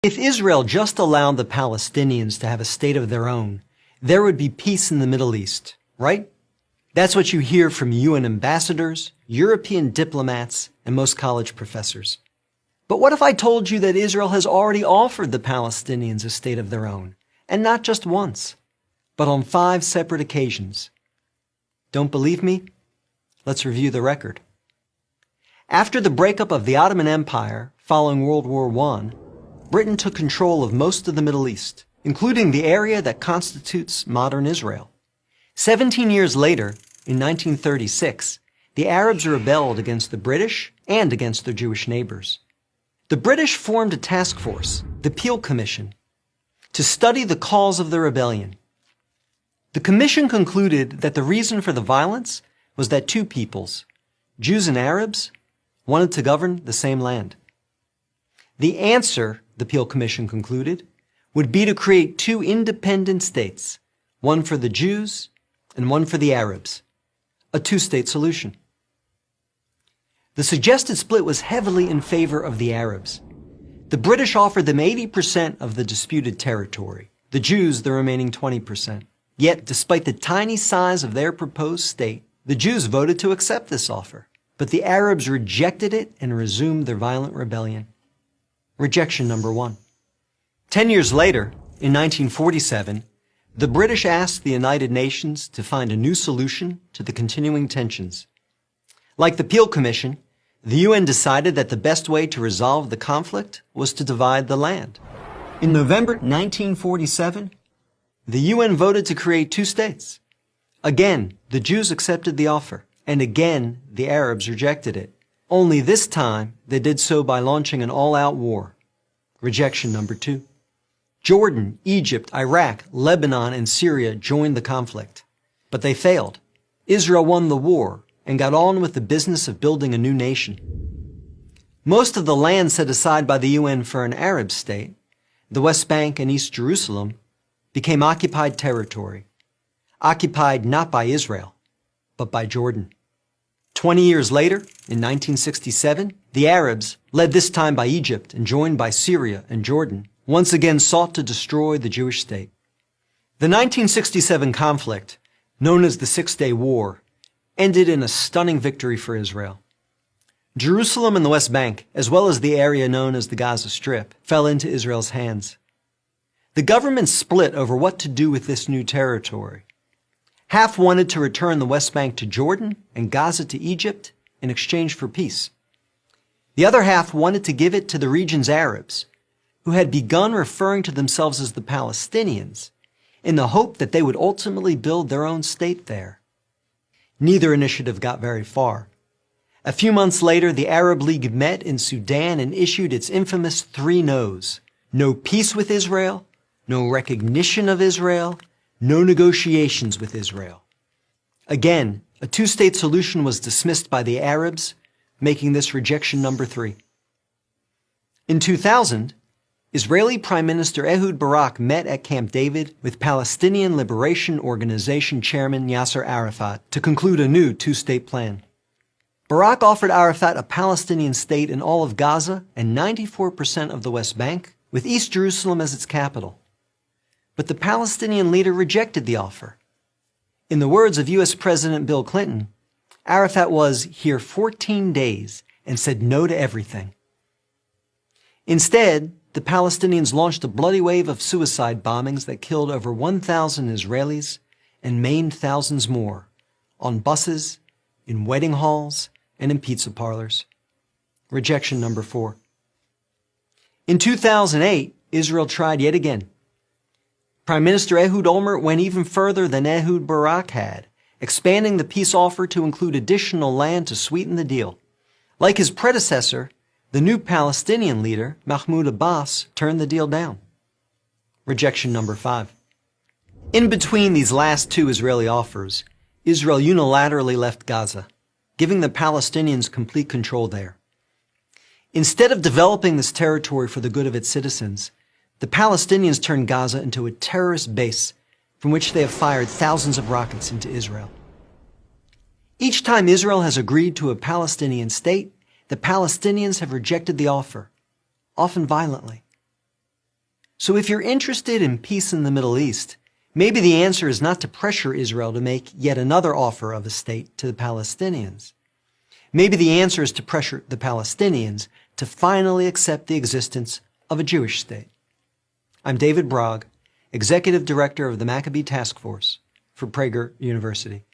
If Israel just allowed the Palestinians to have a state of their own, there would be peace in the Middle East, right? That's what you hear from UN ambassadors, European diplomats, and most college professors. But what if I told you that Israel has already offered the Palestinians a state of their own, and not just once, but on 5 separate occasions? Don't believe me? Let's review the record. After the breakup of the Ottoman Empire following World War I, Britain took control of most of the Middle East, including the area that constitutes modern Israel. 17 years later, in 1936, the Arabs rebelled against the British and against their Jewish neighbors. The British formed a task force, the Peel Commission, to study the cause of the rebellion. The commission concluded that the reason for the violence was that 2 peoples, Jews and Arabs, wanted to govern the same land. The answer, the Peel Commission concluded, would be to create 2 independent states, one for the Jews and one for the Arabs, a 2-state solution. The suggested split was heavily in favor of the Arabs. The British offered them 80% of the disputed territory, the Jews the remaining 20%. Yet, despite the tiny size of their proposed state, the Jews voted to accept this offer, but the Arabs rejected it and resumed their violent rebellion. Rejection number 1. 10 years later, in 1947, the British asked the United Nations to find a new solution to the continuing tensions. Like the Peel Commission, the UN decided that the best way to resolve the conflict was to divide the land. In November 1947, the UN voted to create 2 states. Again, the Jews accepted the offer, and again, the Arabs rejected it. Only this time, they did so by launching an all-out war. Rejection number 2. Jordan, Egypt, Iraq, Lebanon, and Syria joined the conflict. But they failed. Israel won the war and got on with the business of building a new nation. Most of the land set aside by the UN for an Arab state, the West Bank and East Jerusalem, became occupied territory. Occupied not by Israel, but by Jordan. 20 years later, in 1967, the Arabs, led this time by Egypt and joined by Syria and Jordan, once again sought to destroy the Jewish state. The 1967 conflict, known as the Six-Day War, ended in a stunning victory for Israel. Jerusalem and the West Bank, as well as the area known as the Gaza Strip, fell into Israel's hands. The government split over what to do with this new territory. Half wanted to return the West Bank to Jordan and Gaza to Egypt in exchange for peace. The other half wanted to give it to the region's Arabs, who had begun referring to themselves as the Palestinians, in the hope that they would ultimately build their own state there. Neither initiative got very far. A few months later, the Arab League met in Sudan and issued its infamous 3 no's. No peace with Israel, no recognition of Israel, no negotiations with Israel. Again, a 2-state solution was dismissed by the Arabs, making this rejection number 3. In 2000, Israeli Prime Minister Ehud Barak met at Camp David with Palestinian Liberation Organization Chairman Yasser Arafat to conclude a new 2-state plan. Barak offered Arafat a Palestinian state in all of Gaza and 94% of the West Bank, with East Jerusalem as its capital. But the Palestinian leader rejected the offer. In the words of U.S. President Bill Clinton, Arafat was here 14 days and said no to everything. Instead, the Palestinians launched a bloody wave of suicide bombings that killed over 1,000 Israelis and maimed thousands more on buses, in wedding halls, and in pizza parlors. Rejection number 4. In 2008, Israel tried yet again. Prime Minister Ehud Olmert went even further than Ehud Barak had, expanding the peace offer to include additional land to sweeten the deal. Like his predecessor, the new Palestinian leader, Mahmoud Abbas, turned the deal down. Rejection number 5. In between these last 2 Israeli offers, Israel unilaterally left Gaza, giving the Palestinians complete control there. Instead of developing this territory for the good of its citizens, the Palestinians turned Gaza into a terrorist base from which they have fired thousands of rockets into Israel. Each time Israel has agreed to a Palestinian state, the Palestinians have rejected the offer, often violently. So if you're interested in peace in the Middle East, maybe the answer is not to pressure Israel to make yet another offer of a state to the Palestinians. Maybe the answer is to pressure the Palestinians to finally accept the existence of a Jewish state. I'm David Brog, Executive Director of the Maccabee Task Force for Prager University.